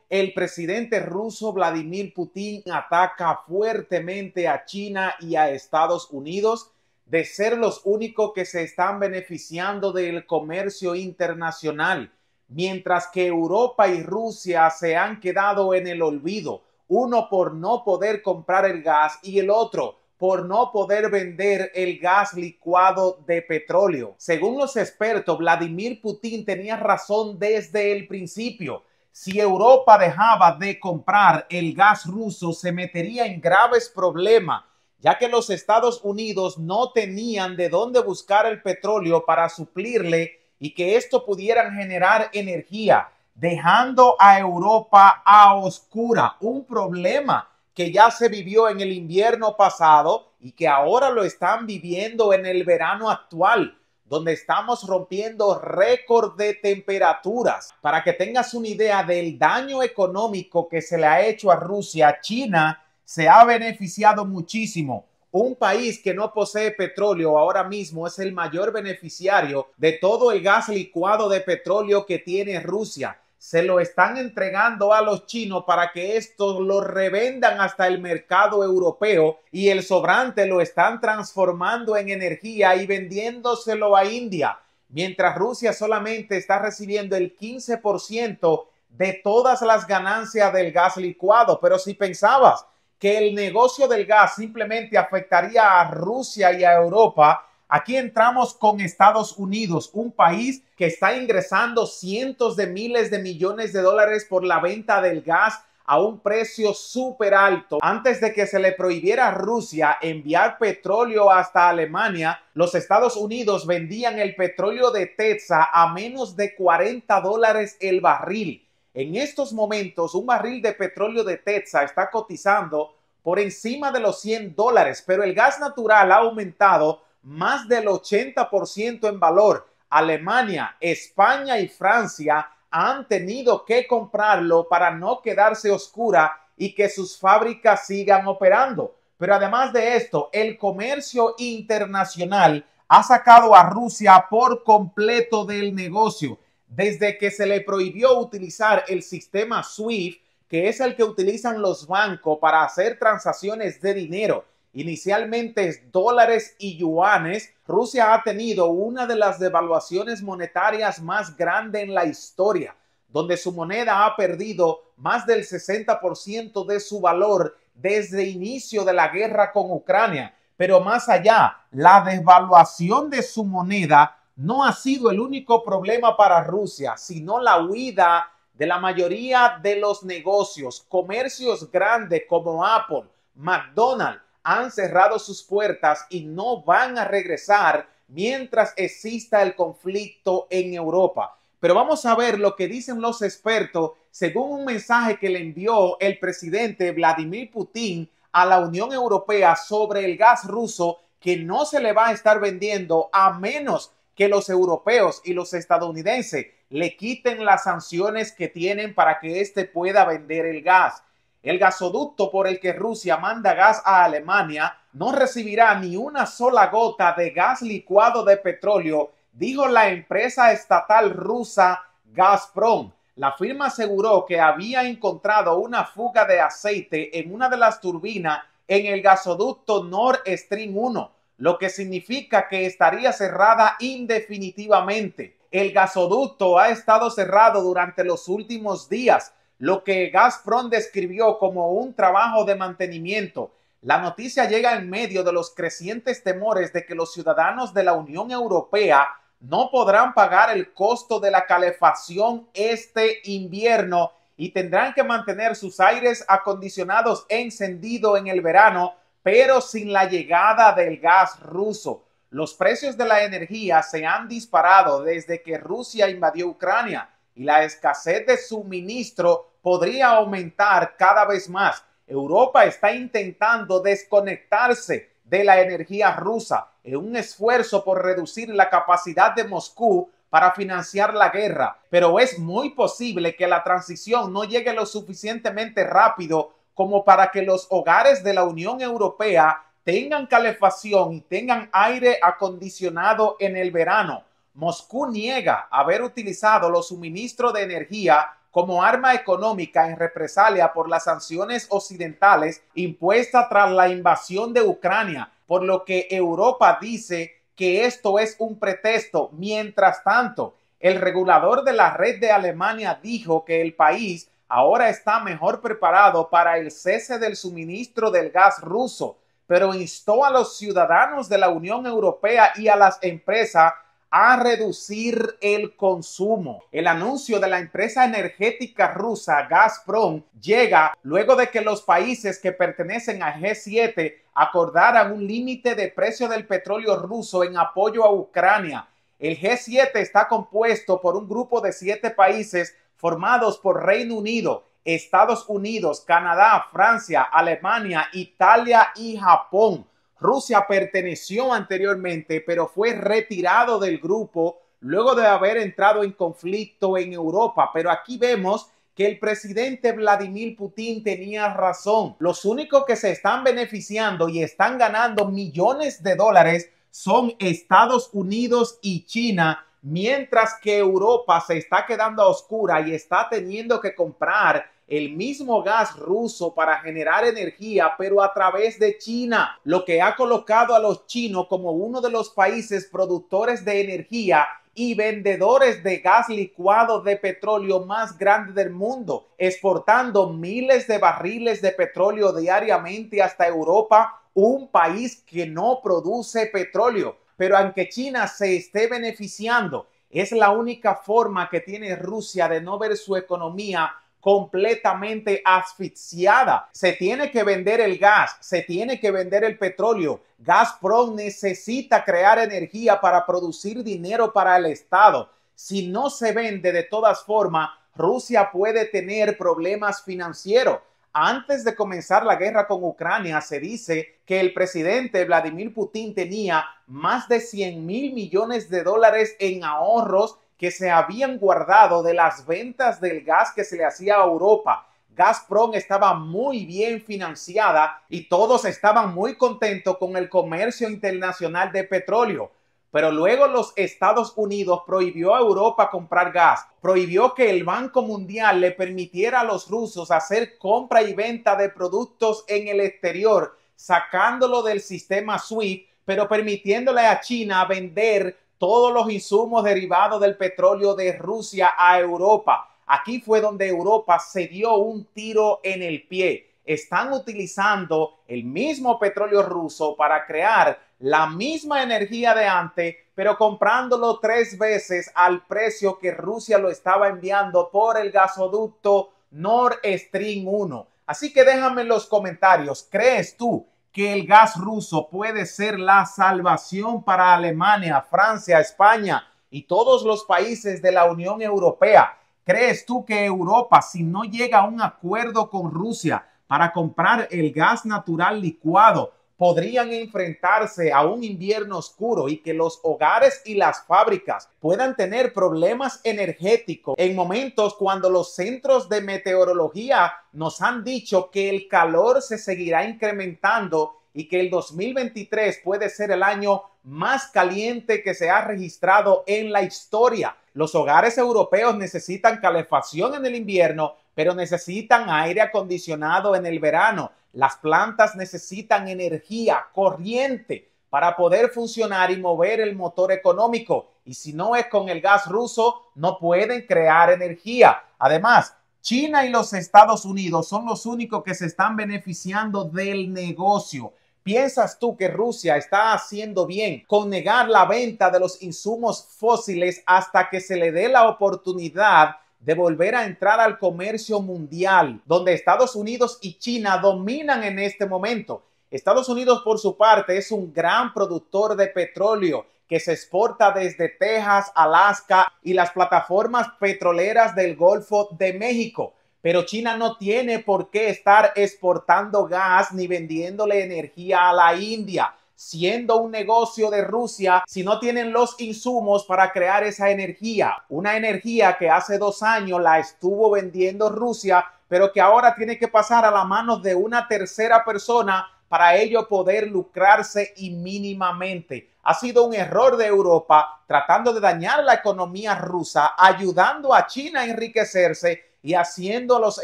el presidente ruso Vladimir Putin ataca fuertemente a China y a Estados Unidos de ser los únicos que se están beneficiando del comercio internacional, mientras que Europa y Rusia se han quedado en el olvido, uno por no poder comprar el gas y el otro por no poder vender el gas licuado de petróleo. Según los expertos, Vladimir Putin tenía razón desde el principio. Si Europa dejaba de comprar el gas ruso, se metería en graves problemas, ya que los Estados Unidos no tenían de dónde buscar el petróleo para suplirle y que esto pudiera generar energía, dejando a Europa a oscura, un problema que ya se vivió en el invierno pasado y que ahora lo están viviendo en el verano actual, donde estamos rompiendo récord de temperaturas. Para que tengas una idea del daño económico que se le ha hecho a Rusia, China se ha beneficiado muchísimo. Un país que no posee petróleo ahora mismo es el mayor beneficiario de todo el gas licuado de petróleo que tiene Rusia. Se lo están entregando a los chinos para que estos lo revendan hasta el mercado europeo y el sobrante lo están transformando en energía y vendiéndoselo a India, mientras Rusia solamente está recibiendo el 15% de todas las ganancias del gas licuado. Pero si pensabas que el negocio del gas simplemente afectaría a Rusia y a Europa, aquí entramos con Estados Unidos, un país que está ingresando cientos de miles de millones de dólares por la venta del gas a un precio súper alto. Antes de que se le prohibiera a Rusia enviar petróleo hasta Alemania, los Estados Unidos vendían el petróleo de Texas a menos de $40 el barril. En estos momentos, un barril de petróleo de Texas está cotizando por encima de los $100, pero el gas natural ha aumentado más del 80% en valor. Alemania, España y Francia han tenido que comprarlo para no quedarse oscura y que sus fábricas sigan operando. Pero además de esto, el comercio internacional ha sacado a Rusia por completo del negocio. Desde que se le prohibió utilizar el sistema SWIFT, que es el que utilizan los bancos para hacer transacciones de dinero, inicialmente dólares y yuanes, Rusia ha tenido una de las devaluaciones monetarias más grandes en la historia, donde su moneda ha perdido más del 60% de su valor desde el inicio de la guerra con Ucrania. Pero más allá, la devaluación de su moneda no ha sido el único problema para Rusia, sino la huida de la mayoría de los negocios. Comercios grandes como Apple, McDonald's, han cerrado sus puertas y no van a regresar mientras exista el conflicto en Europa. Pero vamos a ver lo que dicen los expertos según un mensaje que le envió el presidente Vladimir Putin a la Unión Europea sobre el gas ruso, que no se le va a estar vendiendo a menos que los europeos y los estadounidenses le quiten las sanciones que tienen para que éste pueda vender el gas. El gasoducto por el que Rusia manda gas a Alemania no recibirá ni una sola gota de gas licuado de petróleo, dijo la empresa estatal rusa Gazprom. La firma aseguró que había encontrado una fuga de aceite en una de las turbinas en el gasoducto Nord Stream 1, lo que significa que estaría cerrada indefinitivamente. El gasoducto ha estado cerrado durante los últimos días, lo que Gazprom describió como un trabajo de mantenimiento. La noticia llega en medio de los crecientes temores de que los ciudadanos de la Unión Europea no podrán pagar el costo de la calefacción este invierno y tendrán que mantener sus aires acondicionados encendidos en el verano, pero sin la llegada del gas ruso. Los precios de la energía se han disparado desde que Rusia invadió Ucrania y la escasez de suministro podría aumentar cada vez más. Europa está intentando desconectarse de la energía rusa en un esfuerzo por reducir la capacidad de Moscú para financiar la guerra, pero es muy posible que la transición no llegue lo suficientemente rápido como para que los hogares de la Unión Europea tengan calefacción y tengan aire acondicionado en el verano. Moscú niega haber utilizado los suministros de energía como arma económica en represalia por las sanciones occidentales impuestas tras la invasión de Ucrania, por lo que Europa dice que esto es un pretexto. Mientras tanto, el regulador de la red de Alemania dijo que el país ahora está mejor preparado para el cese del suministro del gas ruso, pero instó a los ciudadanos de la Unión Europea y a las empresas a reducir el consumo. El anuncio de la empresa energética rusa Gazprom llega luego de que los países que pertenecen al G7 acordaran un límite de precio del petróleo ruso en apoyo a Ucrania. El G7 está compuesto por un grupo de 7 países formados por Reino Unido, Estados Unidos, Canadá, Francia, Alemania, Italia y Japón. Rusia perteneció anteriormente, pero fue retirado del grupo luego de haber entrado en conflicto en Europa. Pero aquí vemos que el presidente Vladimir Putin tenía razón. Los únicos que se están beneficiando y están ganando millones de dólares son Estados Unidos y China, mientras que Europa se está quedando a oscura y está teniendo que comprar el mismo gas ruso para generar energía, pero a través de China, lo que ha colocado a los chinos como uno de los países productores de energía y vendedores de gas licuado de petróleo más grande del mundo, exportando miles de barriles de petróleo diariamente hasta Europa, un país que no produce petróleo. Pero aunque China se esté beneficiando, es la única forma que tiene Rusia de no ver su economía completamente asfixiada. Se tiene que vender el gas, se tiene que vender el petróleo. Gazprom necesita crear energía para producir dinero para el Estado. Si no se vende de todas formas, Rusia puede tener problemas financieros. Antes de comenzar la guerra con Ucrania, se dice que el presidente Vladimir Putin tenía más de 100.000 millones de dólares en ahorros que se habían guardado de las ventas del gas que se le hacía a Europa. Gazprom estaba muy bien financiada y todos estaban muy contentos con el comercio internacional de petróleo. Pero luego los Estados Unidos prohibió a Europa comprar gas, prohibió que el Banco Mundial le permitiera a los rusos hacer compra y venta de productos en el exterior, sacándolo del sistema SWIFT, pero permitiéndole a China vender todos los insumos derivados del petróleo de Rusia a Europa. Aquí fue donde Europa se dio un tiro en el pie. Están utilizando el mismo petróleo ruso para crear la misma energía de antes, pero comprándolo 3 veces al precio que Rusia lo estaba enviando por el gasoducto Nord Stream 1. Así que déjame en los comentarios, ¿crees tú que el gas ruso puede ser la salvación para Alemania, Francia, España y todos los países de la Unión Europea? ¿Crees tú que Europa, si no llega a un acuerdo con Rusia para comprar el gas natural licuado, podrían enfrentarse a un invierno oscuro y que los hogares y las fábricas puedan tener problemas energéticos en momentos cuando los centros de meteorología nos han dicho que el calor se seguirá incrementando y que el 2023 puede ser el año más caliente que se ha registrado en la historia? Los hogares europeos necesitan calefacción en el invierno, pero necesitan aire acondicionado en el verano. Las plantas necesitan energía corriente para poder funcionar y mover el motor económico. Y si no es con el gas ruso, no pueden crear energía. Además, China y los Estados Unidos son los únicos que se están beneficiando del negocio. ¿Piensas tú que Rusia está haciendo bien con negar la venta de los insumos fósiles hasta que se le dé la oportunidad de volver a entrar al comercio mundial, donde Estados Unidos y China dominan en este momento? Estados Unidos, por su parte, es un gran productor de petróleo que se exporta desde Texas, Alaska y las plataformas petroleras del Golfo de México. Pero China no tiene por qué estar exportando gas ni vendiéndole energía a la India, siendo un negocio de Rusia, si no tienen los insumos para crear esa energía. Una energía que hace 2 años la estuvo vendiendo Rusia, pero que ahora tiene que pasar a la mano de una tercera persona para ello poder lucrarse y mínimamente. Ha sido un error de Europa tratando de dañar la economía rusa, ayudando a China a enriquecerse y haciendo a los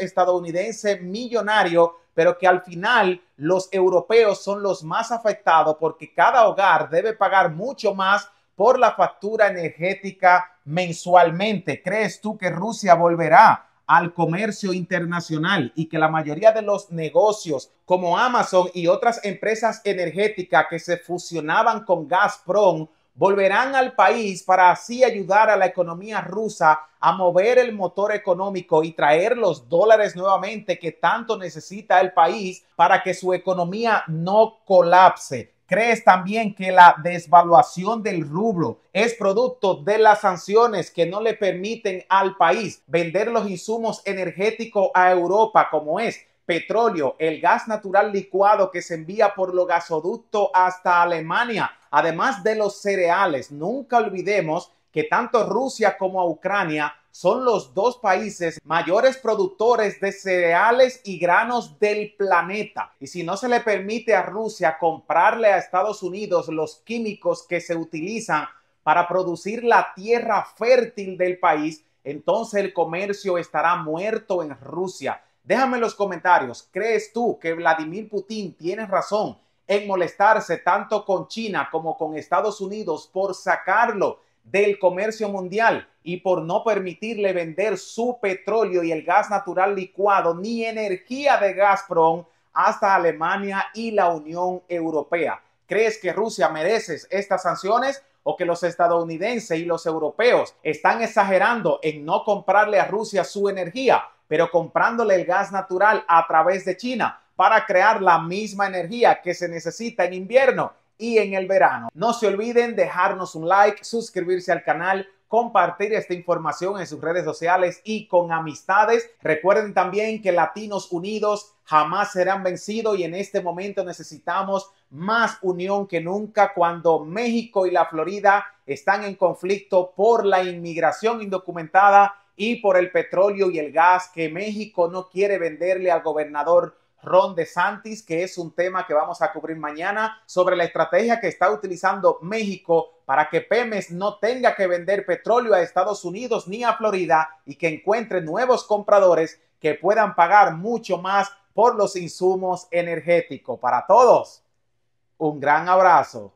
estadounidenses millonarios, pero que al final los europeos son los más afectados porque cada hogar debe pagar mucho más por la factura energética mensualmente. ¿Crees tú que Rusia volverá al comercio internacional y que la mayoría de los negocios como Amazon y otras empresas energéticas que se fusionaban con Gazprom volverán al país para así ayudar a la economía rusa a mover el motor económico y traer los dólares nuevamente que tanto necesita el país para que su economía no colapse? ¿Crees también que la desvaluación del rublo es producto de las sanciones que no le permiten al país vender los insumos energéticos a Europa, como es petróleo, el gas natural licuado que se envía por los gasoductos hasta Alemania, además de los cereales? Nunca olvidemos que tanto Rusia como Ucrania son los dos países mayores productores de cereales y granos del planeta. Y si no se le permite a Rusia comprarle a Estados Unidos los químicos que se utilizan para producir la tierra fértil del país, entonces el comercio estará muerto en Rusia. Déjame en los comentarios, ¿crees tú que Vladimir Putin tiene razón en molestarse tanto con China como con Estados Unidos por sacarlo del comercio mundial y por no permitirle vender su petróleo y el gas natural licuado ni energía de Gazprom hasta Alemania y la Unión Europea? ¿Crees que Rusia merece estas sanciones o que los estadounidenses y los europeos están exagerando en no comprarle a Rusia su energía, pero comprándole el gas natural a través de China para crear la misma energía que se necesita en invierno y en el verano? No se olviden dejarnos un like, suscribirse al canal, compartir esta información en sus redes sociales y con amistades. Recuerden también que Latinos Unidos jamás serán vencidos y en este momento necesitamos más unión que nunca cuando México y la Florida están en conflicto por la inmigración indocumentada y por el petróleo y el gas que México no quiere venderle al gobernador Ron DeSantis, que es un tema que vamos a cubrir mañana, sobre la estrategia que está utilizando México para que Pemex no tenga que vender petróleo a Estados Unidos ni a Florida y que encuentre nuevos compradores que puedan pagar mucho más por los insumos energéticos. Para todos, un gran abrazo.